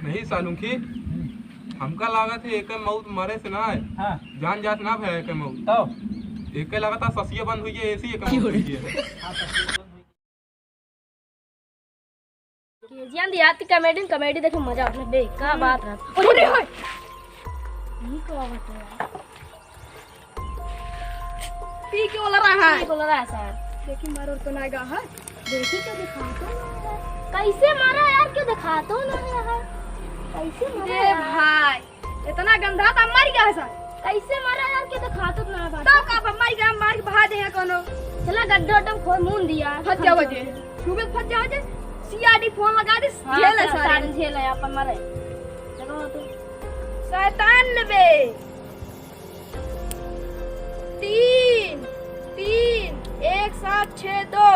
नहीं सालूखी हमका लागत है एक मौत मरे से ना है। हाँ जान जात ना भय एक मौत तो एक लगाता ससिया बंद हुई है ऐसी एक मौत हुई है। केजीएम देहाती कॉमेडी देखो मजा आता है। देख का बात रहा अरे होय ये क्या बात है पी के बोल रहा है ये बोल रहा है सर। देखी मारो तो ना गा है देखी तो दिखा तो ना कैसे मारा यार क्यों दिखा तो ना यार कैसे मारा ए भाई इतना गंदा था मर गया है सर कैसे मारा यार क्यों दिखा तो ना बात तो का मर गया मार के भगा दे है कोनो चला गड्ढा टम खोल मुंह दिया फट जाओ जे सुबह फट जाओ जे सीआरडी फोन लगा दे झेल है सारे झेल है अपन मरे देखो तो 97 3 3 1 7 6 2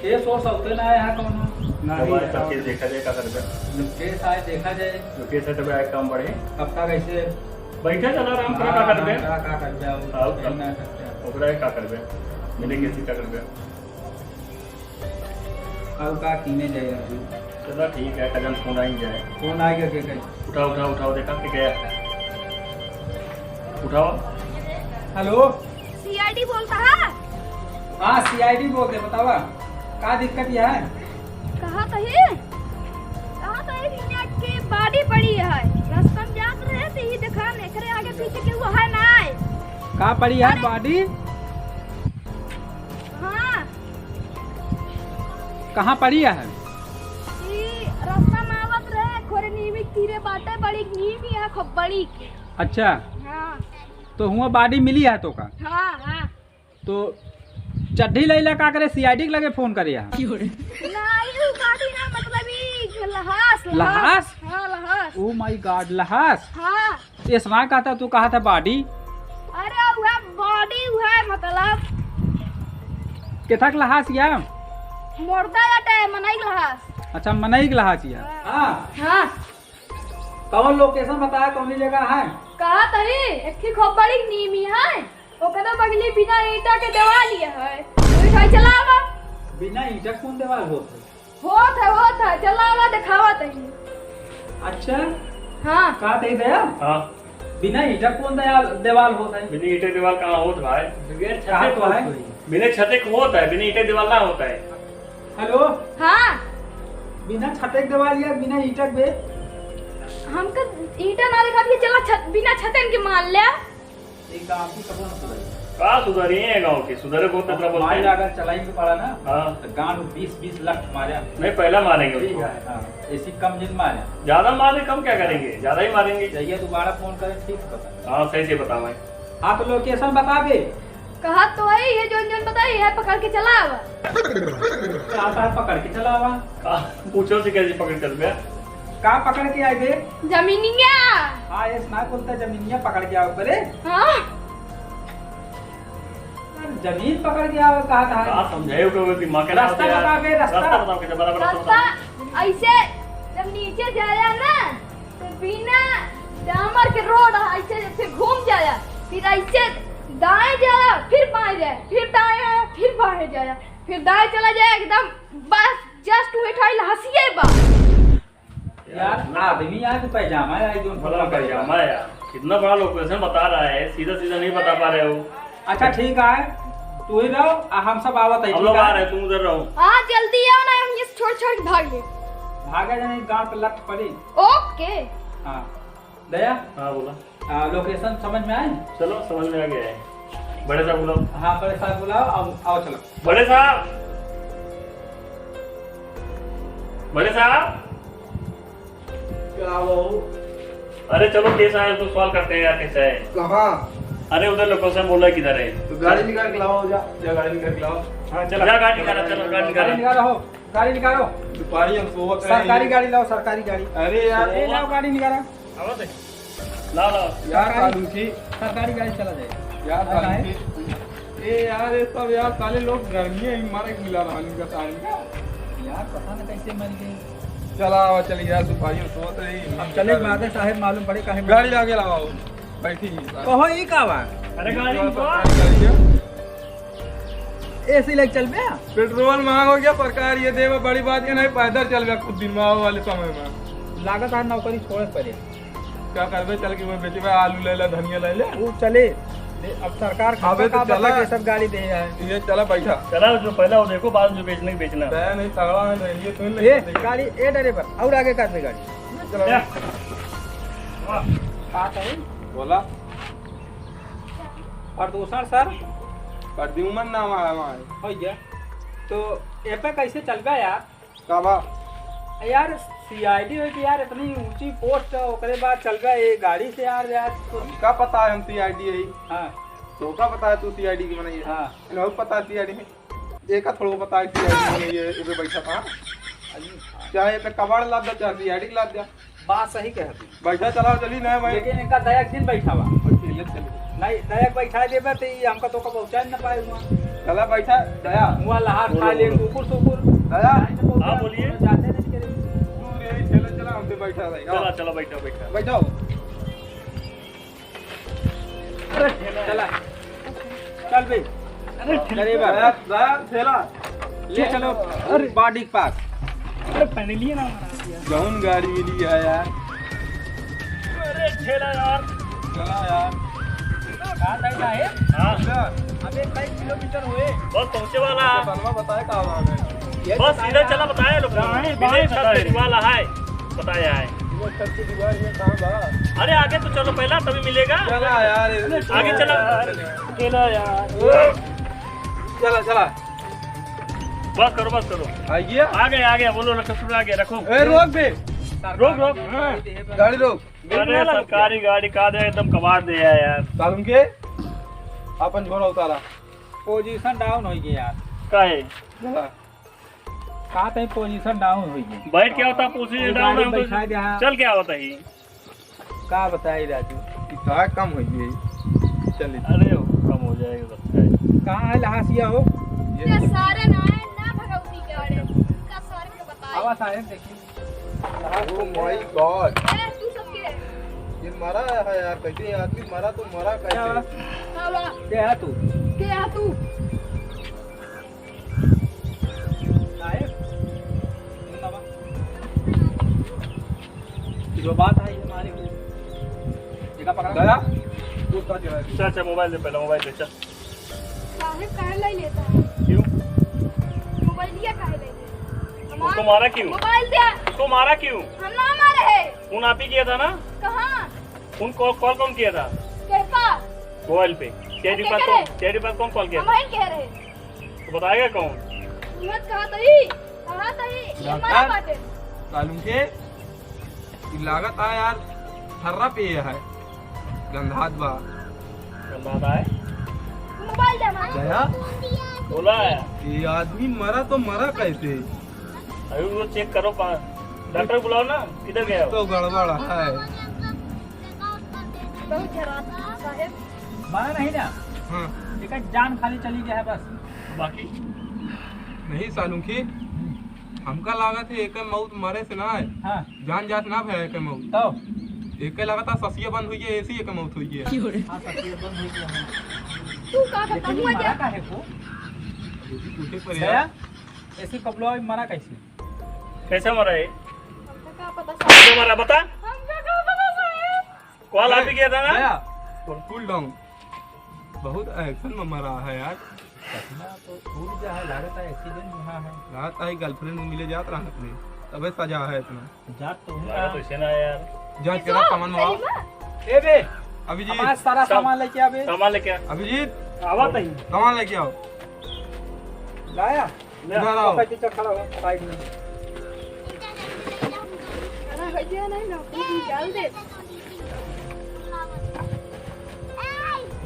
केस हो सकते ना है कौन नहीं सबके देखा जाए का करबे केस आए देखा जाए लोके से तब आए काम बढ़े कब तक ऐसे बैठे चला आराम करा का करबे का कर जाओ ओकरा का करबे मिले के सीता करबे कल का कीने जाएगा चलो ठीक है कजन फोन आई जाए फोन आएगा के कहीं उठाओ देखा कि गया उठाओ। हेलो सीआरडी बोलता है हाँ सीआईडी बोलते बतावा का दिक्कत यह है कहाँ कहे मिनट की बाड़ी पड़ी है रास्ता में जात रहे थे ही देखा नहीं करे आगे पीछे के हुआ है ना का पड़ी है बॉडी हाँ कहाँ पड़ी है ई रास्ता में आवत रहे खोरे नीमी तीरे बाटे बड़ी नीमी है खूब बड़ी की अच्छा हाँ तो हुआ बॉडी मिली है तो का हाँ तो चड्ढी लैला का करे सीआईडी के लगे फोन करे यहाँ नहीं गाड़ी ना मतलब ई लहास लहास? हाँ लहास ओ माय गॉड लहास हाँ ये सुना कहा था तू कहा था बॉडी अरे वह बॉडी हुआ मतलब केथक लहास या मुर्दा जाते मनाई लहास अच्छा मनई के लहास या हाँ हाँ कौन लोकेशन बताया कौन जगह है कहा तही एक की खूब बड़ी नीमी है वो कहता बगली बिना ईटा के दवा लिया है उठा चलावा बिना ईंटक कौन दीवार होते होत है चलावा दिखावा तही अच्छा हाँ का दे दया हां बिना ईंटक कौन दीवार होता है बिना ईंटे दीवार कहां होत भाई बगैर कहाँ छते तो है बिना छते को होता है बिना ईंटे दीवार ना होता है। हेलो हाँ बिना छते के दीवार या बिना ईंटक बे हमका ईटा ना दिखा के चला बिना छतन के मान लिया एक गांव की कबो न सुधरी का सुधरी है गांव की सुधरे को तक बोलते मार हैं। अगर चलाएंगे पड़ा ना हां तो गांव 20-20 लाख मारे नहीं पहला मारेंगे ठीक उसको है हाँ ऐसी कम जिन मारे ज्यादा मारे कम क्या करेंगे ज्यादा ही मारेंगे। चाहिए दोबारा फोन करें ठीक बता हाँ सही से बताओ भाई। हाँ तो लोकेशन बता बे कहा तो है ये जोन बताई है पकड़ के चलावा आता है पकड़ के चलावा पूछो से कैसे पकड़ चल गया का पकड़ के आए थे जमीनिया हाँ ये ना बोलता जमीनिया पकड़ के आओ पहले हाँ जमीन पकड़ के आओ कहा था कहा समझाए को दिमाग के रास्ता बता के रास्ता बताओ कैसे बराबर रास्ता ऐसे जब नीचे जाया ना तो बिना डामर के रोड ऐसे फिर घूम जाया फिर ऐसे दाएं जाया फिर बाएं जाया फिर दाएं आया फिर बाएं जाया फिर दाएं चला जाए एकदम बस जस्ट उठाई हंसिए बा यार आदमी यार तो पैजामा है जो बड़ा पैजामा है यार कितना बड़ा लोकेशन बता रहा है सीधा सीधा नहीं बता पा रहे हो। अच्छा ठीक है तू ही रहो हम सब आवत है हम लोग आ रहे हैं तुम उधर रहो। हाँ जल्दी आओ ना हम ये छोड़ छोड़ के भाग ले भागा जाने गांव पे लट पड़ी ओके हाँ दया हाँ बोला लोकेशन समझ में आए चलो समझ में आ गया है। बड़े साहब बुलाओ। हाँ बड़े साहब बुलाओ आओ चलो बड़े साहब क्या वो अरे चलो केस आए तो सवाल करते हैं यार कैसा है। कहाँ अरे उधर लोकेशन बोल रहा है किधर है। तो गाड़ी निकाल के लाओ जा गाड़ी निकाल के लाओ। हाँ चलो जा गाड़ी निकालो चलो गाड़ी गाड़ी निकालो। निकालो गाड़ी निकालो दुपारी हम सोवत सरकारी गाड़ी लाओ सरकारी गाड़ी अरे यार ए लाओ गाड़ी निकालो आवाज है लाओ लाओ। यार सालूखी सरकारी गाड़ी चला जाए यार सालूखी ए यार ये सब यार साले लोग गर्मी है मारे मिला रहा इनका साले यार पता ना कैसे मर गए चला आवा चल यार दुपारी हम सोवत रही अब चले मादे साहब मालूम पड़े काहे गाड़ी आगे लगाओ बैठी कहो ई का बा अरे गाड़ी सरकारी निकालो। गाड़ी है। एसी लेके चल बे। पेट्रोल महंगा हो गया सरकार ये देवे बड़ी बात ये नहीं पैदल चल गया कुछ दिन में आओ वाले समय में लागत है नौकरी छोड़े पड़े। क्या करबे चल के मैं बेचे आलू ले ले धनिया ले ले वो चले अब सरकार अबे तो चला के सब गाड़ी दे है। ये चला बैठा चला जो पहला वो देखो बाद में जो बेचने की बेचना। मैं नहीं तगड़ा है ये तो ए नहीं गाड़ी ए ड्राइवर और आगे कर दे गाड़ी। चला बात है बोला प्रदूषण सर प्रद्युमन नाम है हमारे हो गया तो ए पे कैसे चल गया यार। का बा यार सीआईडी हो कि यार इतनी ऊंची पोस्ट ओकरे बाद चल गया ये गाड़ी से यार तो का पता है हम सीआईडी है हाँ तो का पता है तू सीआईडी की बनाई है हाँ इनको पता है सीआईडी है एक का थोड़ा पता है सीआईडी में ये इधर बैठा था चाहे पे कबाड़ लाद दे चाहे सीआईडी लाद दे बात सही कहती बैठा चलाओ चली ना मैं लेकिन इनका दयाक दिन बैठा हुआ अकेले चली नहीं दयाक बैठा देबे तो ये हमका तो का पहुंचा न पाए वहां चला बैठा दया हुआ लहार खा ले कुकुर सुकुर दया हाँ, बोलिए। जाते नहीं करे तू यही ठेला चला हमसे बैठा रहेगा चला चला बैठो बैठो। बैठो चला चल बे अरे दया दया ठेला ले चलो अरे बॉडी के पास अरे पहले लिए ना जौन गाड़ी मिली है यार अरे ठेला यार। चला यार कहां तक है हाँ अबे कई किलोमीटर हुए बस पहुँचे वाला है। बनवा बताए का नाम है बस सीधा चला बताया लोग विलेज छत वाला है बताया है। वो छत की दीवार में कहां बा अरे आगे तो चलो पहला तभी मिलेगा। चला यार आगे चलो ठेला यार। चला चला बस करो आइए आ गया बोलो लक्ष्मण आ गया रखो। ए रोक दे रोक गाड़ी रोक अरे सरकारी गाड़ी का दे एकदम कबाड़ दे यार। सालून के अपन झोरा उतारा पोजीशन डाउन हो गई यार का है चला कहां तक पोजीशन डाउन हो गई बैठ क्या होता पूछिए डाउन हम बैठा तो दिया चल क्या होता ही। का बताई राजू कितना कम हो गई चलिए अरे कम हो जाएगा लगता है। कहां है लहासिया हो ये सारे ना भगवती के आड़े का सारे के बताए। आवाज आए देखी ओ माय गॉड ए तू सबके ये मरा है यार कैसे आदमी मरा तो मरा कैसे हवा क्या है तू के आ तू आए जो बात है हमारी जगह पकड़ा दया दूसरा चला चल चल मोबाइल दे पहले मोबाइल दे चल। साहिब काहे ले लेता है क्यों मोबाइल लिया काहे ले लेता उसको मारा क्यों मोबाइल दे उसको मारा क्यों। हम ना मारे है फोन आप ही किया था ना। कहां फोन कॉल कौन किया था कहता मोबाइल पे चेहरे पर कौन कॉल किया हम था ही कह रहे तो बताएगा कौन। हिम्मत कहा तही ये मारा बाटे सालून के ये लागत है यार थर्रा पे है गंधात बा बात है मोबाइल दे हमारा दया बोला है ये आदमी मरा तो मरा कैसे अभी वो चेक करो डॉक्टर बुलाओ ना किधर गया तो गड़बड़ है बहुत जरा साहिब मारा नहीं ना हाँ एक जान खाली चली गया है बस बाकी नहीं सालून की हमका लागत है एक मौत मरे से ना है हाँ जान जात ना है एक मौत तो एक लागत है ससिया बंद हुई है ऐसी एक मौत हुई है हाँ सच्ची बंद हो गया है तू का करता लेकिन हुआ मरा क्या का है वो पूछे पर दया यार ऐसी कपड़ा में मरा कैसे कैसे मरा है हमका का पता कैसे मरा बता हमका का पता साहिब कॉल आप ही किया था ना। दया कूल डाउन बहुत एक्शन में मरा है यार घटना तो भूल जा है लागत है एक्सीडेंट यहाँ है रात आई गर्लफ्रेंड मिले जात रहा अपने तबे सजा है इतना जात तो लगा तो इसे ना यार जांच करा सामान मंगाओ ए बे अभिजीत हमारा सारा सामान लेके आवे सामान लेके आ। अभिजीत आवा तही सामान लेके आओ लाया इधर आओ कैसे चल खड़ा हो साइड में अरे भैया नहीं ना तू डाल दे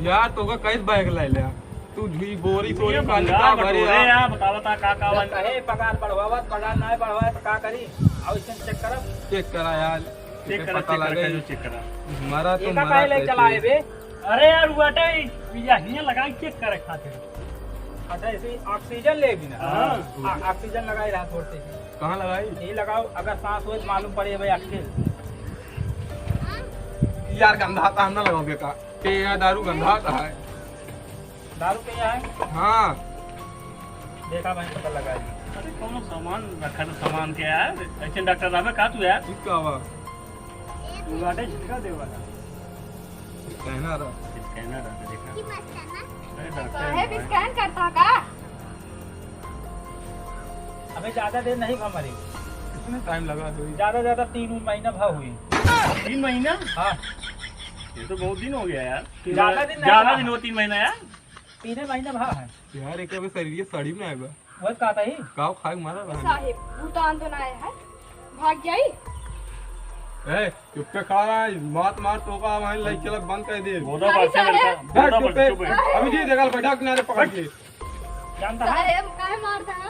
यार तो का कैसे बैग ले लिया तू झुई बोरी सोरी ये खाली बंगाल का में भरे ढोले यार यार बता का बन कहे पगार बढ़वावा पगार ना बढ़वाए तो का करी आओ इसे चेक करब चेक करा यार चेक इसे करा पता लगे चेक करा। मरा तो एका मरा काहे ले चला है बे अरे यार वाटे या हिया लगा के चेक करे खातिर। अच्छा ऐसे ऑक्सीजन ले भी ना हाँ। ऑक्सीजन लगाई रहा थोड़े से कहाँ लगाई ये लगाओ अगर सांस हो तो मालूम पड़े भाई अकेले यार गंधा था हम ना लगाओगे का के यहाँ दारू गंधा था है दारू पे यहाँ है हाँ देखा भाई पता लगा जी। अरे कौन सामान रखा था, सामान क्या यार? ऐसे डॉक्टर साहब का तू यार? इसका आवा तू गाटे झटका दे वाला। कहना रहा कहना रहा देखा। अरे डॉक्टर साहेब स्कैन करता का? हमें ज्यादा देर नहीं हमारी, कितने टाइम लगा तो ज्यादा 3 महीना भाव हुई। 3 महीना? हाँ ये तो बहुत दिन हो गया यार। ज्यादा दिन नहीं ज्यादा हुआ। दिन हो 3 महीना यार। 3 महीना भाव है। यार एक अबे शरीर साड़ी में आएगा वही कहता ही। काव खाए मारा रहा साहेब भूतान तो ना आया है, भाग जाई। ए चुप पे खा रहा है, मात मार टोका वहां ले चला बंद कर दे। गोदा पड़ते साहेब। लड़का, बैठ गोदा चुप पड़ते पे चुप है। अभी जी देखा बैठा किनारे पकड़ के। जानता है साहेब काहे मारता है?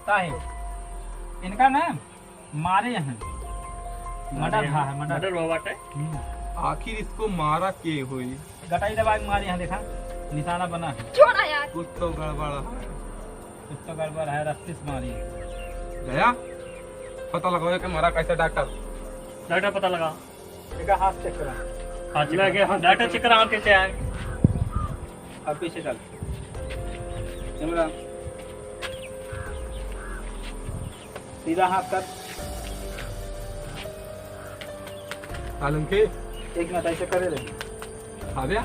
साहिब इनका ना मारे हैं मर्डर भा है मर्डर। मर्डर हुआ बाटे। आखिर इसको मारा के हुई गटाई दबा के मारे हैं, देखा निशाना बना है। छोड़ा यार। कुछ तो गड़बड़ है। कुछ तो गड़बड़ है, रस्सी से मारी है। गया पता लगाओ कि मारा कैसे डॉक्टर। डॉक्टर पता लगा। देखा हाथ चेक करा, हाथ चला गया। डॉक्टर चेक करा हाथ कैसे आए? अब पीछे चल कैमरा सीधा हाथ कर। सालन के एक मिनट ऐसे करे रहे, खाव्या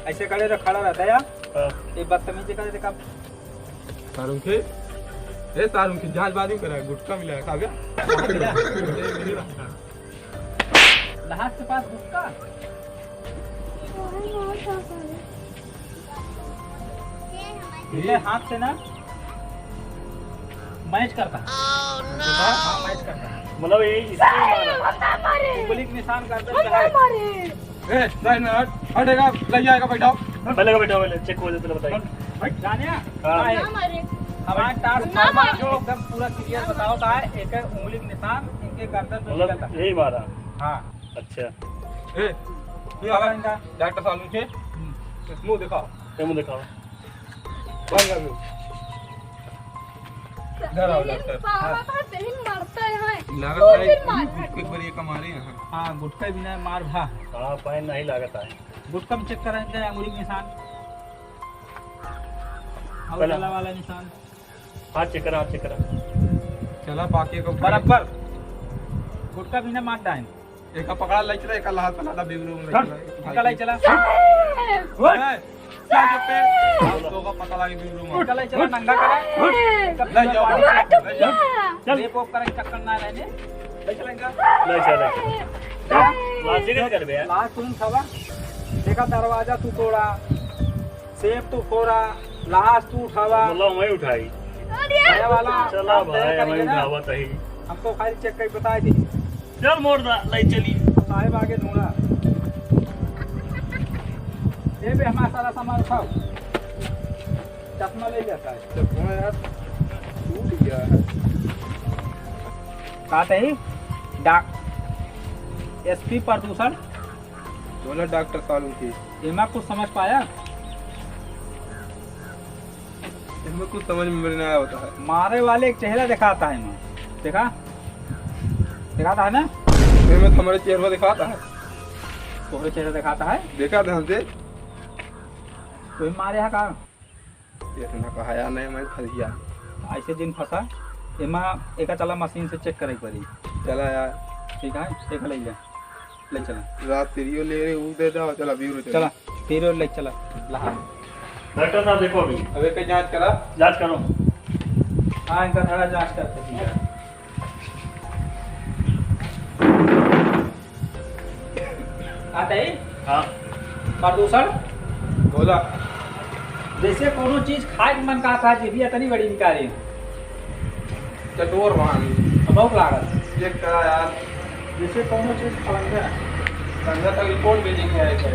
ऐसे करे रहे, खड़ा रहता है यार। हाँ। ये बदतमीजी करे देखा। सारुन के ए सारुन की जांच बादी करा गुटका मिला है खाव्या। लहाज के पास गुटका ये हाथ से ना मैच करता है। हाँ मैच करता है, मतलब ये इसलिए मारा। उंगली के निशान करते मारे हैं। ए नहीं ना हटेगा ले जाएगा बैठाओ। पहले का बेटा पहले चेक हो जाए तो बताइए। जानिया हाँ। ना मारे। हमारे टास्क ना मारे। जो एकदम पूरा क्लियर बताओ का है। एक है उंगली के निशान, इनके गर्दन पे निकलता मतलब है। यही मारा। हाँ अच्छा ए ये अब आवा इनका डॉक्टर सालू के मुंह दिखाओ क्या मुँह दिखाओ? बंद कर दो। इधर आओ डॉक्टर। पावा का तेरी मरता है। लागत दो है दिन मार गुटके पर ये कमारे यहाँ। हाँ गुटका बिना मार भा। हाँ पाइन नहीं लागत है। गुटका में चेक करेंगे उंगली के निशान और पहला। गला वाला निशान हाथ चेक करा, हाथ चेक करा। चला बाकी को बराबर। गुटका बिना मार डाइन। एक का पकड़ा ले चला एक का हाथ पकड़ा बिगड़ू में निकल आई चला। चल चुप पे आप दो का पकड़ा के बिगड़ू में निकल आई चला, नंगा करा। ले जाओ ले जाओ। चल ये पोक करें, चक्कर ना रहने। ले चलेंगे। ले चले। लास्ट जगह कर बे यार। लास्ट तुम खबर देखा, दरवाजा तू तोड़ा, सेब तू फोड़ा, लाश तू उठावा। मतलब मैं उठाई। नया वाला चला आप तय भाई मैं करिए ना। उठावा सही। हमको खाली चेक कर बताई थी। चल मोड़ दा ले चली। साहेब आगे ढूंढा। ये भी हमारा सारा सामान उठाओ। चश्मा ले जाता है। तो कौन यार टूट गया है। कहते ही डाक एसपी प्रदूषण बोला डॉक्टर सालू की एमा कुछ समझ पाया? इसमें कुछ समझ में नहीं आया होता है। मारे वाले एक चेहरा दिखाता है मैं, देखा दिखाता है ना, फिर मैं हमारे चेहरा दिखाता है तोहरे चेहरा दिखाता है। देखा ध्यान से कोई मारे है का इतना कहा यार नहीं मैं फंस गया। ऐसे दिन फंसा एमा एक चला मशीन से चेक करे पड़ी। चला यार ठीक है एक ले जा, ले चला रात तेरियो ले रहे वो दे दो चला बीरो चला फिर और ले चला लहा। डॉक्टर साहब देखो अभी अबे के जांच करा जांच करो। हाँ इनका थोड़ा जांच करते ठीक है। आते ही हाँ प्रदूषण बोला जैसे कोनो चीज खाए के मन का था जीभी इतनी बड़ी निकाली चटोर वहां बहुत लागत। चेक करा यार जैसे कोनो चीज खलंगा संजय तक रिपोर्ट भेजेंगे आए थे।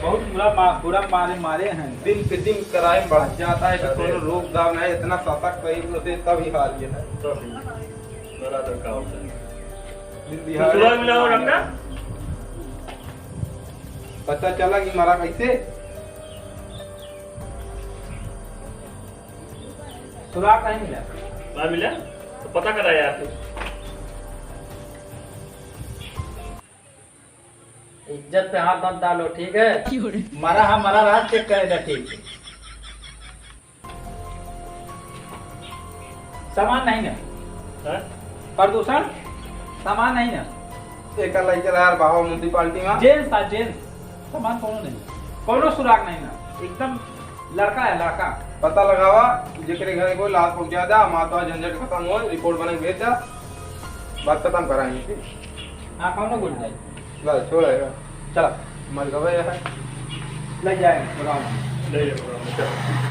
बहुत बुरा मारे हैं। दिन पे दिन क्राइम बढ़ जाता है कि कोनो रोक दाम नहीं इतना सशक्त कहीं होते तब ही हाल ये है। तो सही बड़ा दरकार होता है। दिन तो बिहार सुबह मिला हो डॉक्टर? पता चला कि मरा कैसे। सुराग नहीं मिला। ना मिला तो पता करा यार। इज्जत पे हाथ मत डालो ठीक है। मरा रहा चेक करेगा ठीक है। सामान नहीं ना हैं? प्रदूषण सामान नहीं ना एक लाई चला यार बाबा म्युनिसिपालिटी में जेंट्स था जेंट्स सामान कोनो नहीं कोनो सुराग नहीं ना एकदम लड़का है लड़का पता लगावा जेकरे घर को लाश पहुंचा जा माता झंझट खत्म हो रिपोर्ट बना के भेज जा बात खत्म कराएंगे ठीक हाँ कोनो गुड जाए ला छोड़ेगा चला मर गए है लग जाएंगे ले जाओ